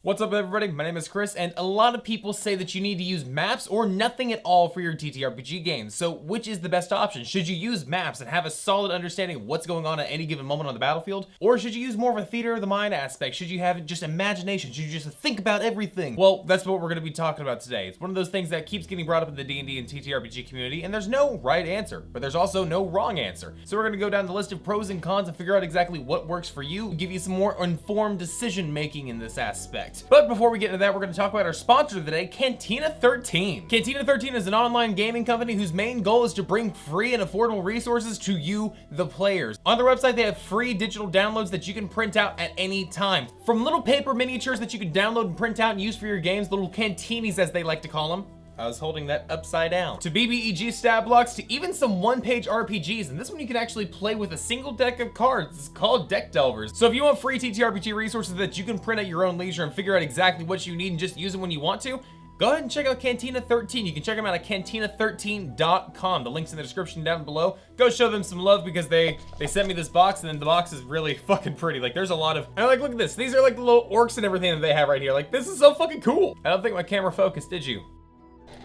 What's up, everybody? My name is Chris, and a lot of people say that you need to use maps or nothing at all for your TTRPG games. So which is the best option? Should you use maps and have a solid understanding of what's going on at any given moment on the battlefield? Or should you use more of a theater of the mind aspect? Should you have just imagination? Should you just think about everything? Well, that's what we're going to be talking about today. It's one of those things that keeps getting brought up in the D&D and TTRPG community, and there's no right answer, but there's also no wrong answer. So we're going to go down the list of pros and cons and figure out exactly what works for you, give you some more informed decision making in this aspect. But before we get into that, we're going to talk about our sponsor of the day, Cantina 13. Cantina 13 is an online gaming company whose main goal is to bring free and affordable resources to you, the players. On their website, they have free digital downloads that you can print out at any time. From little paper miniatures that you can download and print out and use for your games, little cantinis as they like to call them. I was holding that upside down. To BBEG stat blocks, to even some one-page RPGs, and this one you can actually play with a single deck of cards. It's called Deck Delvers. So if you want free TTRPG resources that you can print at your own leisure and figure out exactly what you need and just use them when you want to, go ahead and check out Cantina 13. You can check them out at cantina13.com. The link's in the description down below. Go show them some love because they sent me this box, and then the box is really fucking pretty. Like, there's a lot of, and like, look at this. These are like the little orcs and everything that they have right here. Like, this is so fucking cool. I don't think my camera focused, did you?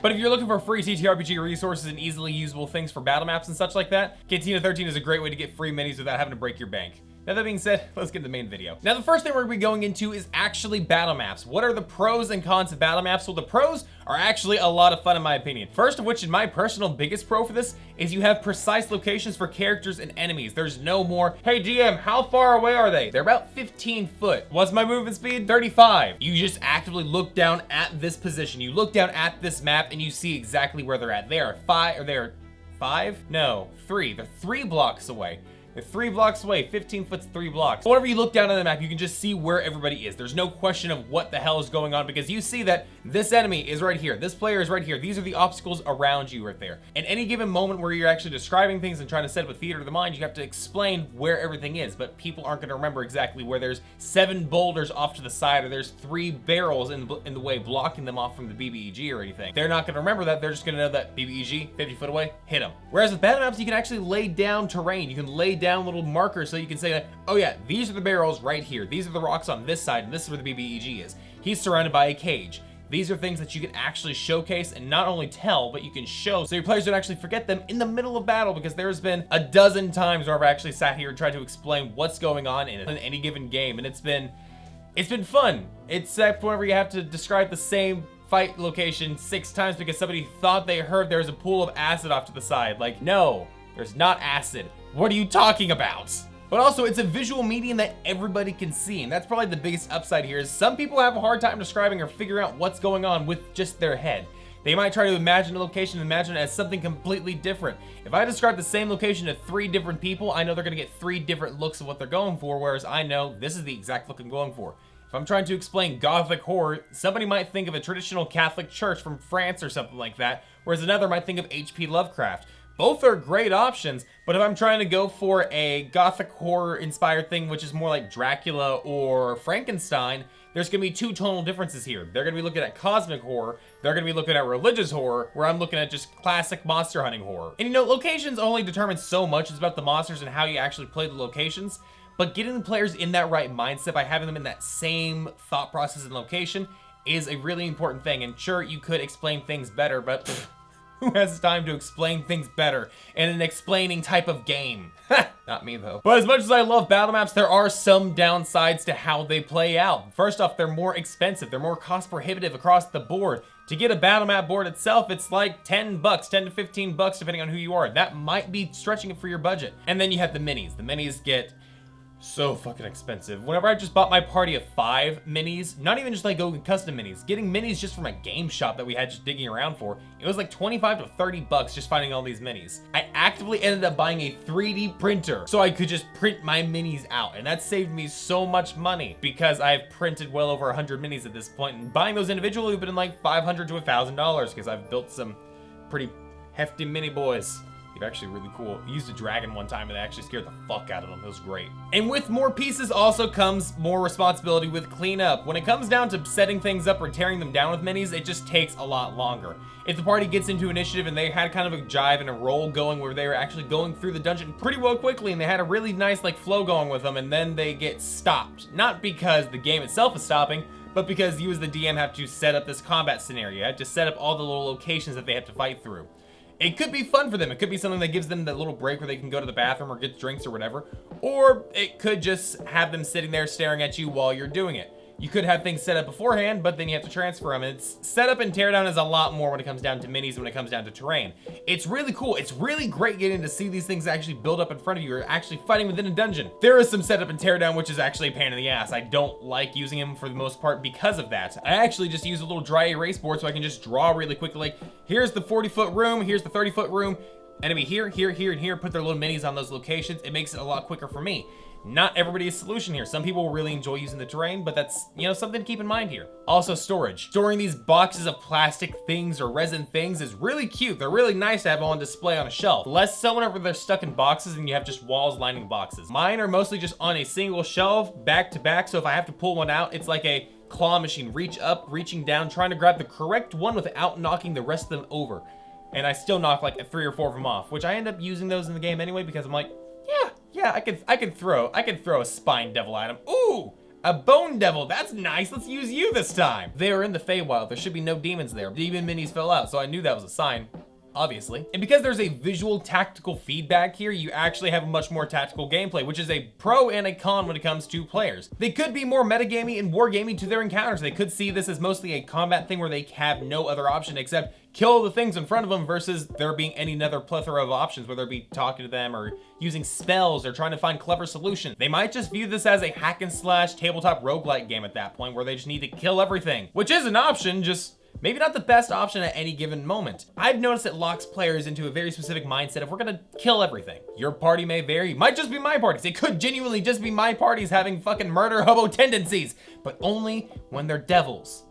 But if you're looking for free TTRPG resources and easily usable things for battle maps and such like that, Cantina 13 is a great way to get free minis without having to break your bank. Now that being said, let's get to the main video. Now the first thing we're gonna be going into is actually battle maps. What are the pros and cons of battle maps? Well, the pros are actually a lot of fun in my opinion. First of which, in my personal biggest pro for this, is you have precise locations for characters and enemies. There's no more, hey DM, how far away are they? They're about 15 foot. What's my movement speed? 35. You just actively look down at this position. You look down at this map and you see exactly where they're at. They are five? No, 3. They're 3 blocks away. They're 3 blocks away, 15 foot's 3 blocks. Whenever you look down on the map, you can just see where everybody is. There's no question of what the hell is going on because you see that this enemy is right here. This player is right here. These are the obstacles around you right there. In any given moment where you're actually describing things and trying to set up a theater of the mind, you have to explain where everything is, but people aren't gonna remember exactly where there's 7 boulders off to the side or there's 3 barrels in the way blocking them off from the BBEG or anything. They're not gonna remember that. They're just gonna know that BBEG, 50 foot away, hit them. Whereas with battle maps, you can actually lay down terrain. You can lay down little markers so you can say that, oh yeah, these are the barrels right here. These are the rocks on this side, and this is where the BBEG is. He's surrounded by a cage. These are things that you can actually showcase and not only tell, but you can show so your players don't actually forget them in the middle of battle, because there's been a dozen times where I've actually sat here and tried to explain what's going on in any given game, and it's been fun, except whenever you have to describe the same fight location 6 times because somebody thought they heard there was a pool of acid off to the side. Like, no, there's not acid. What are you talking about? But also, it's a visual medium that everybody can see, and that's probably the biggest upside here is some people have a hard time describing or figuring out what's going on with just their head. They might try to imagine a location and imagine it as something completely different. If I describe the same location to 3 different people, I know they're gonna get 3 different looks of what they're going for, whereas I know this is the exact look I'm going for. If I'm trying to explain Gothic horror, somebody might think of a traditional Catholic church from France or something like that, whereas another might think of H.P. Lovecraft. Both are great options, but if I'm trying to go for a Gothic horror inspired thing, which is more like Dracula or Frankenstein, there's gonna be 2 tonal differences here. They're gonna be looking at cosmic horror, they're gonna be looking at religious horror, where I'm looking at just classic monster hunting horror. And you know, locations only determine so much. It's about the monsters and how you actually play the locations, but getting the players in that right mindset by having them in that same thought process and location is a really important thing. And sure, you could explain things better, but who has time to explain things better in an explaining type of game? Not me though. But as much as I love battle maps, there are some downsides to how they play out. First off, they're more expensive. They're more cost prohibitive across the board. To get a battle map board itself, it's like 10 bucks, 10 to 15 bucks depending on who you are. That might be stretching it for your budget. And then you have the minis. The minis get so fucking expensive. Whenever I just bought my party of 5 minis, not even just like going custom minis, getting minis just from a game shop that we had just digging around for, it was like 25 to 30 bucks just finding all these minis. I actively ended up buying a 3D printer so I could just print my minis out, and that saved me so much money because I've printed well over 100 minis at this point, and buying those individually would have been like $500 to $1,000 because I've built some pretty hefty mini boys. They're actually really cool. I used a dragon one time and it actually scared the fuck out of them. It was great. And with more pieces also comes more responsibility with cleanup. When it comes down to setting things up or tearing them down with minis, it just takes a lot longer. If the party gets into initiative and they had kind of a jive and a roll going where they were actually going through the dungeon pretty well quickly and they had a really nice like flow going with them, and then they get stopped. Not because the game itself is stopping, but because you as the DM have to set up this combat scenario. You have to set up all the little locations that they have to fight through. It could be fun for them. It could be something that gives them that little break where they can go to the bathroom or get drinks or whatever. Or it could just have them sitting there staring at you while you're doing it. You could have things set up beforehand, but then you have to transfer them. It's setup and teardown is a lot more when it comes down to minis, when it comes down to terrain. It's really cool. It's really great getting to see these things actually build up in front of you, or actually fighting within a dungeon. There is some setup and teardown, which is actually a pain in the ass. I don't like using them for the most part because of that. I actually just use a little dry erase board so I can just draw really quickly. Like, here's the 40-foot room, here's the 30-foot room, enemy here, here, here, and here. Put their little minis on those locations. It makes it a lot quicker for me. Not everybody's solution here. Some people really enjoy using the terrain, but that's, you know, something to keep in mind here. Also, storage. Storing these boxes of plastic things or resin things is really cute. They're really nice to have on display on a shelf. Less so whenever they're stuck in boxes and you have just walls lining boxes. Mine are mostly just on a single shelf, back to back, so if I have to pull one out, it's like a claw machine. Reach up, reaching down, trying to grab the correct one without knocking the rest of them over. And I still knock like 3 or 4 of them off, which I end up using those in the game anyway because I'm like, yeah, I could throw a spine devil at him. Ooh, a bone devil. That's nice. Let's use you this time. They are in the Feywild. There should be no demons there. Demon minis fell out, so I knew that was a sign, obviously. And because there's a visual tactical feedback here, you actually have a much more tactical gameplay, which is a pro and a con when it comes to players. They could be more metagamey and wargamey to their encounters. They could see this as mostly a combat thing where they have no other option except kill the things in front of them versus there being any other plethora of options, whether it be talking to them or using spells or trying to find clever solutions. They might just view this as a hack and slash tabletop roguelike game at that point where they just need to kill everything, which is an option, just maybe not the best option at any given moment. I've noticed it locks players into a very specific mindset of we're gonna kill everything. Your party may vary, might just be my parties. It could genuinely just be my parties having fucking murder hobo tendencies, but only when they're devils.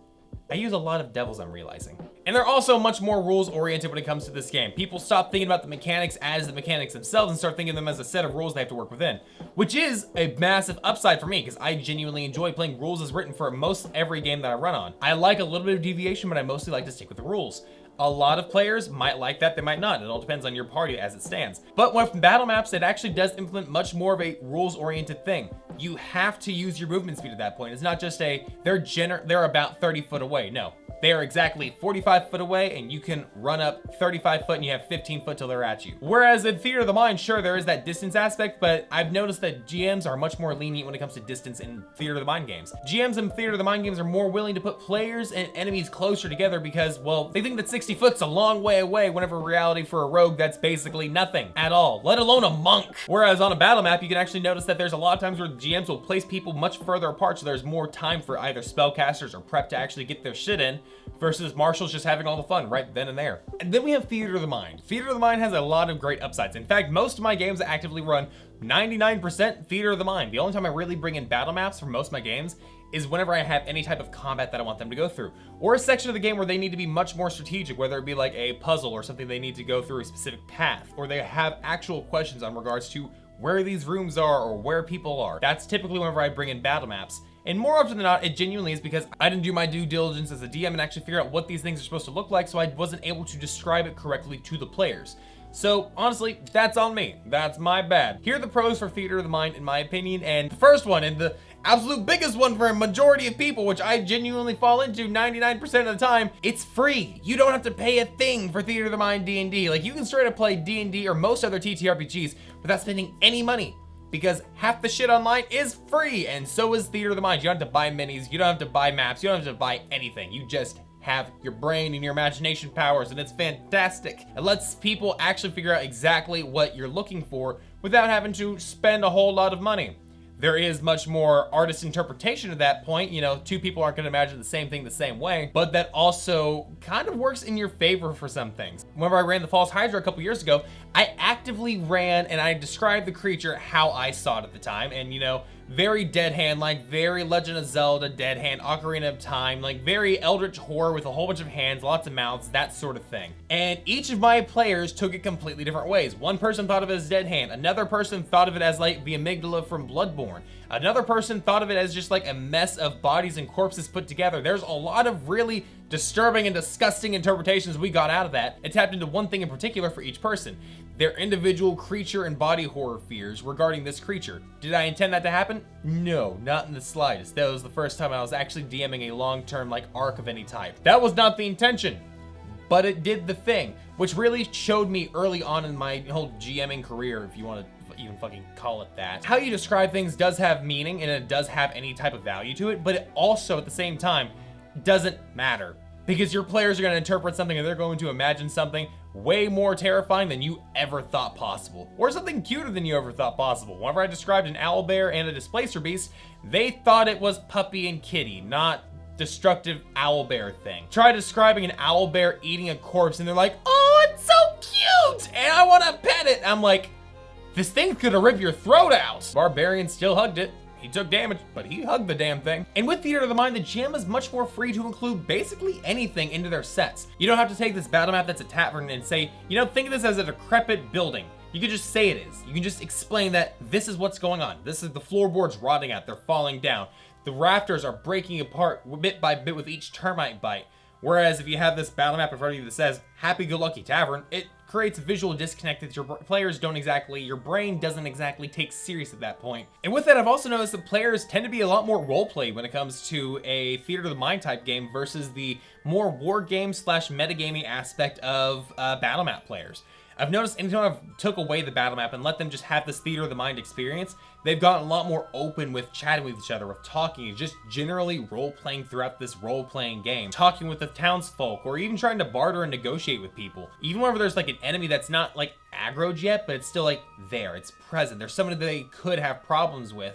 I use a lot of devils, I'm realizing. And they're also much more rules oriented when it comes to this game. People stop thinking about the mechanics as the mechanics themselves and start thinking of them as a set of rules they have to work within, which is a massive upside for me because I genuinely enjoy playing rules as written for most every game that I run on. I like a little bit of deviation, but I mostly like to stick with the rules. A lot of players might like that, they might not. It all depends on your party as it stands. But with battle maps, it actually does implement much more of a rules-oriented thing. You have to use your movement speed at that point. It's not just they're about 30 foot away. No, they are exactly 45 foot away and you can run up 35 foot and you have 15 foot till they're at you. Whereas in Theater of the Mind, sure, there is that distance aspect, but I've noticed that GMs are much more lenient when it comes to distance in Theater of the Mind games. GMs in Theater of the Mind games are more willing to put players and enemies closer together because, well, they think that 60 foot's a long way away, whenever in reality for a rogue, that's basically nothing at all, let alone a monk. Whereas on a battle map, you can actually notice that there's a lot of times where GMs will place people much further apart, so there's more time for either spellcasters or prep to actually get their shit in, versus marshals just having all the fun right then and there. And then we have Theater of the Mind. Theater of the Mind has a lot of great upsides. In fact, most of my games actively run 99% Theater of the Mind. The only time I really bring in battle maps for most of my games is whenever I have any type of combat that I want them to go through, or a section of the game where they need to be much more strategic, whether it be like a puzzle or something they need to go through a specific path, or they have actual questions on regards to where these rooms are or where people are. That's typically whenever I bring in battle maps. And more often than not, it genuinely is because I didn't do my due diligence as a DM and actually figure out what these things are supposed to look like, so I wasn't able to describe it correctly to the players. So honestly, that's on me. That's my bad. Here are the pros for Theater of the Mind, in my opinion, and the first one, and the absolute biggest one for a majority of people, which I genuinely fall into 99% of the time, it's free. You don't have to pay a thing for Theater of the Mind D&D. Like, you can straight up play D&D or most other TTRPGs without spending any money, because half the shit online is free, and so is Theater of the Mind. You don't have to buy minis, you don't have to buy maps, you don't have to buy anything. You just have your brain and your imagination powers, and it's fantastic. It lets people actually figure out exactly what you're looking for without having to spend a whole lot of money. There is much more artist interpretation at that point. You know, two people aren't going to imagine the same thing the same way, but that also kind of works in your favor for some things. Whenever I ran the False Hydra a couple years ago, I actively ran and I described the creature how I saw it at the time, and you know, very Dead Hand, like very Legend of Zelda, Dead Hand, Ocarina of Time, like very Eldritch Horror with a whole bunch of hands, lots of mouths, that sort of thing. And each of my players took it completely different ways. One person thought of it as Dead Hand, another person thought of it as like the amygdala from Bloodborne, Another person thought of it as just like a mess of bodies and corpses put together. There's a lot of really disturbing and disgusting interpretations we got out of that. It tapped into one thing in particular for each person, their individual creature and body horror fears regarding this creature. Did I intend that to happen? No, not in the slightest. That was the first time I was actually DMing a long-term like arc of any type. That was not the intention, but it did the thing, which really showed me early on in my whole GMing career, if you want to even fucking call it that. How you describe things does have meaning and it does have any type of value to it, but it also at the same time doesn't matter, because your players are going to interpret something and they're going to imagine something way more terrifying than you ever thought possible, or something cuter than you ever thought possible. Whenever I described an owlbear and a displacer beast, they thought it was puppy and kitty, not destructive owlbear thing. Try describing an owlbear eating a corpse and they're like, oh, it's so cute and I want to pet it. I'm like, this thing's gonna rip your throat out. Barbarian still hugged it. He took damage, but he hugged the damn thing. And with Theater of the Mind, the GM is much more free to include basically anything into their sets. You don't have to take this battle map that's a tavern and say, you know, think of this as a decrepit building. You can just say it is. You can just explain that this is what's going on. This is the floorboards rotting out, they're falling down. The rafters are breaking apart bit by bit with each termite bite. Whereas if you have this battle map in front of you that says Happy-Go-Lucky Tavern, it creates a visual disconnect that your players don't exactly, your brain doesn't exactly take serious at that point. And with that, I've also noticed that players tend to be a lot more roleplay when it comes to a Theater of the Mind type game versus the more war game slash metagaming aspect of battle map players. I've noticed anytime I've took away the battle map and let them just have this Theater of the Mind experience, they've gotten a lot more open with chatting with each other, with talking, and just generally role-playing throughout this role-playing game. Talking with the townsfolk, or even trying to barter and negotiate with people. Even whenever there's like an enemy that's not like aggroed yet, but it's still like there, it's present. There's someone that they could have problems with.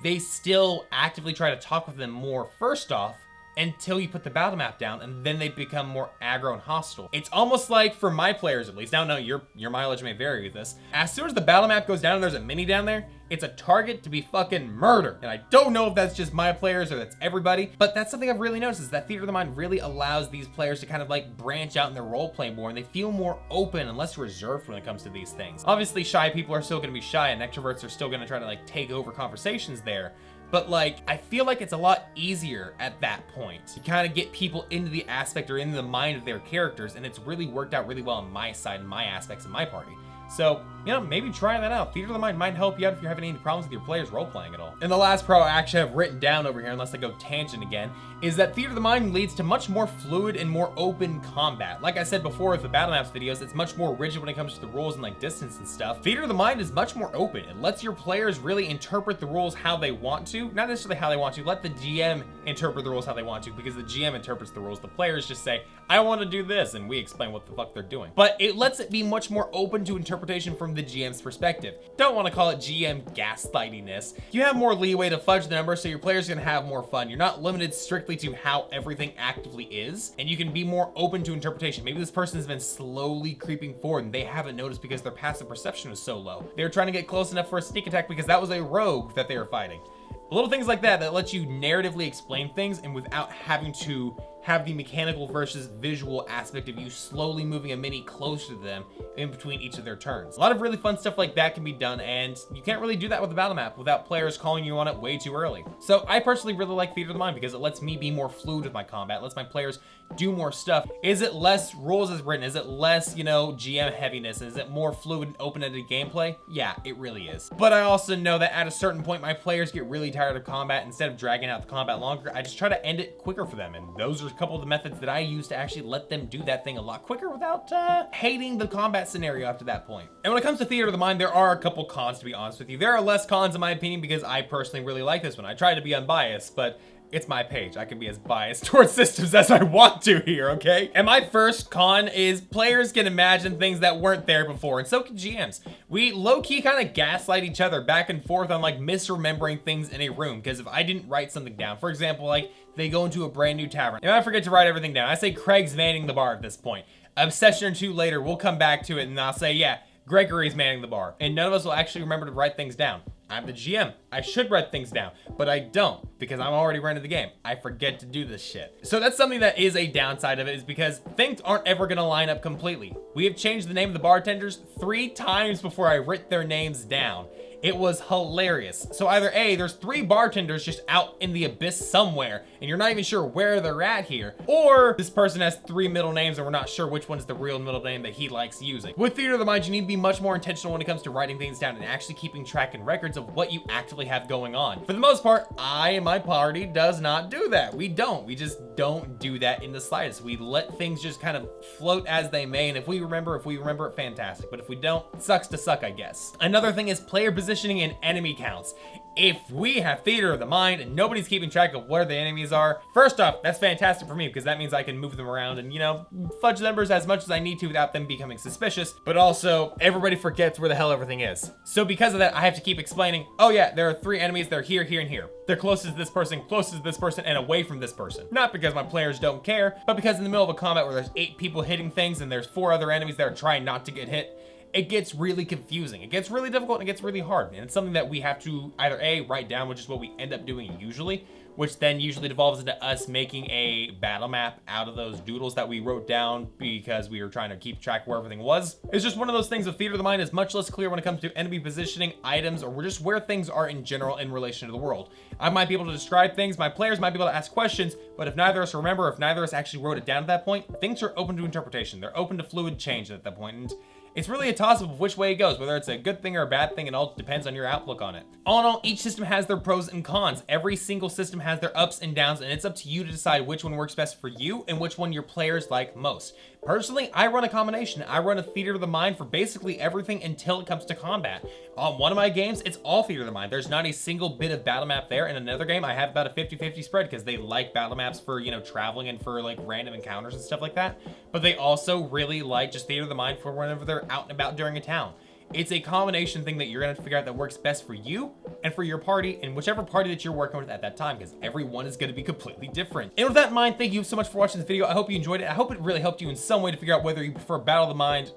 They still actively try to talk with them more first off, until you put the battle map down, and then they become more aggro and hostile. It's almost like, for my players at least, now no, your mileage may vary with this, as soon as the battle map goes down and there's a mini down there, it's a target to be fucking murdered. And I don't know if that's just my players or that's everybody, but that's something I've really noticed, is that Theater of the Mind really allows these players to kind of like branch out in their role play more, and they feel more open and less reserved when it comes to these things. Obviously, shy people are still gonna be shy, and extroverts are still gonna try to like take over conversations there. But like, I feel like it's a lot easier at that point to kind of get people into the aspect or into the mind of their characters, and it's really worked out really well on my side and my aspects of my party. So, you know, maybe try that out. Theater of the Mind might help you out if you're having any problems with your players role-playing at all. And the last pro I actually have written down over here, unless I go tangent again, is that Theater of the Mind leads to much more fluid and more open combat. Like I said before with the battle maps videos, it's much more rigid when it comes to the rules and like distance and stuff. Theater of the Mind is much more open. It lets your players really interpret the rules how they want to. Not necessarily how they want to. Let the GM interpret the rules how they want to, because the GM interprets the rules. The players just say, I want to do this, and we explain what the fuck they're doing. But it lets it be much more open to interpretation from the GM's perspective. Don't want to call it GM gaslightiness. You have more leeway to fudge the numbers, so your players can have more fun. You're not limited strictly to how everything actively is, and you can be more open to interpretation. Maybe this person has been slowly creeping forward and they haven't noticed because their passive perception was so low. They were trying to get close enough for a sneak attack because that was a rogue that they were fighting. Little things like that that let you narratively explain things and without having to have the mechanical versus visual aspect of you slowly moving a mini closer to them in between each of their turns. A lot of really fun stuff like that can be done, and you can't really do that with the battle map without players calling you on it way too early. So I personally really like Theater of the Mind because it lets me be more fluid with my combat, lets my players do more stuff. Is it less rules as written? Is it less, you know, GM heaviness? Is it more fluid and open-ended gameplay? Yeah, it really is. But I also know that at a certain point, my players get really tired of combat. Instead of dragging out the combat longer, I just try to end it quicker for them, and those are a couple of the methods that I use to actually let them do that thing a lot quicker without hating the combat scenario after that point. And when it comes to Theater of the Mind, there are a couple cons, to be honest with you. There are less cons in my opinion because I personally really like this one. I try to be unbiased, but it's my page. I can be as biased towards systems as I want to here, okay? And my first con is players can imagine things that weren't there before, and so can GMs. We low-key kind of gaslight each other back and forth on like misremembering things in a room, because if I didn't write something down, for example, like they go into a brand new tavern, and I forget to write everything down. I say Craig's manning the bar at this point. A session or two later, we'll come back to it and I'll say, yeah, Gregory's manning the bar. And none of us will actually remember to write things down. I'm the GM. I should write things down, but I don't because I'm already running the game. I forget to do this shit. So that's something that is a downside of it, is because things aren't ever gonna line up completely. We have changed the name of the bartenders 3 times before I writ their names down. It was hilarious. So either A, there's 3 bartenders just out in the abyss somewhere, and you're not even sure where they're at here, or this person has 3 middle names and we're not sure which one's the real middle name that he likes using. With Theater of the Mind, you need to be much more intentional when it comes to writing things down and actually keeping track and records of what you actively have going on. For the most part, I and my party does not do that. We just don't do that in the slightest. We let things just kind of float as they may, and if we remember it, fantastic. But if we don't, it sucks to suck, I guess. Another thing is player positioning and enemy counts. If we have Theater of the Mind and nobody's keeping track of where the enemies are, first off, that's fantastic for me because that means I can move them around and, you know, fudge numbers as much as I need to without them becoming suspicious, but also everybody forgets where the hell everything is. So because of that, I have to keep explaining, oh yeah, there are 3 enemies, they're here, here, and here. They're closest to this person, and away from this person. Not because my players don't care, but because in the middle of a combat where there's 8 people hitting things and there's 4 other enemies that are trying not to get hit, it gets really confusing. It gets really difficult and it gets really hard. And it's something that we have to either A, write down, which is what we end up doing usually, which then usually devolves into us making a battle map out of those doodles that we wrote down because we were trying to keep track where everything was. It's just one of those things with Theater of the Mind is much less clear when it comes to enemy positioning, items, or just where things are in general in relation to the world. I might be able to describe things, my players might be able to ask questions, but if neither of us remember, if neither of us actually wrote it down at that point, things are open to interpretation. They're open to fluid change at that point. And it's really a toss-up of which way it goes, whether it's a good thing or a bad thing. It all depends on your outlook on it. All in all, each system has their pros and cons. Every single system has their ups and downs, and it's up to you to decide which one works best for you and which one your players like most. Personally, I run a combination. I run a Theater of the Mind for basically everything until it comes to combat. On one of my games, it's all Theater of the Mind. There's not a single bit of battle map there. In another game, I have about a 50-50 spread because they like battle maps for, you know, traveling and for like random encounters and stuff like that. But they also really like just Theater of the Mind for whenever they're out and about during a town. It's a combination thing that you're gonna have to figure out that works best for you and for your party and whichever party that you're working with at that time, because everyone is gonna be completely different. And with that in mind, thank you so much for watching this video. I hope you enjoyed it. I hope it really helped you in some way to figure out whether you prefer Battle of the Mind,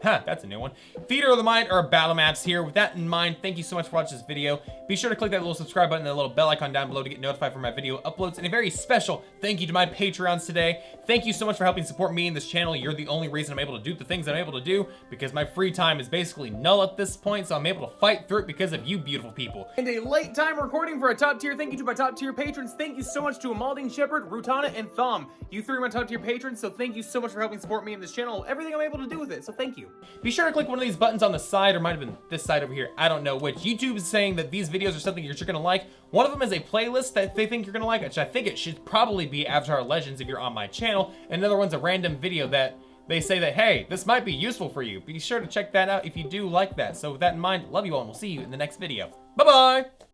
that's a new one, Theater of the Mind, or battle maps here. With that in mind, thank you so much for watching this video. Be sure to click that little subscribe button and the little bell icon down below to get notified for my video uploads. And a very special thank you to my Patreons today. Thank you so much for helping support me in this channel. You're the only reason I'm able to do the things I'm able to do, because my free time is basically null at this point, so I'm able to fight through it because of you beautiful people. And a late time recording for a top tier thank you to my top tier patrons. Thank you so much to Amaldine Shepherd, Rutana, and Thumb. You 3 are my top tier patrons, so thank you so much for helping support me in this channel, everything I'm able to do with it, so thank you. Be sure to click one of these buttons on the side, or might have been this side over here, I don't know which. YouTube is saying that these videos are something you're gonna like. One of them is a playlist that they think you're gonna like, which I think it should probably be Avatar Legends if you're on my channel. And another one's a random video that they say that, hey, this might be useful for you. Be sure to check that out if you do like that. So with that in mind, love you all, and we'll see you in the next video. Bye-bye!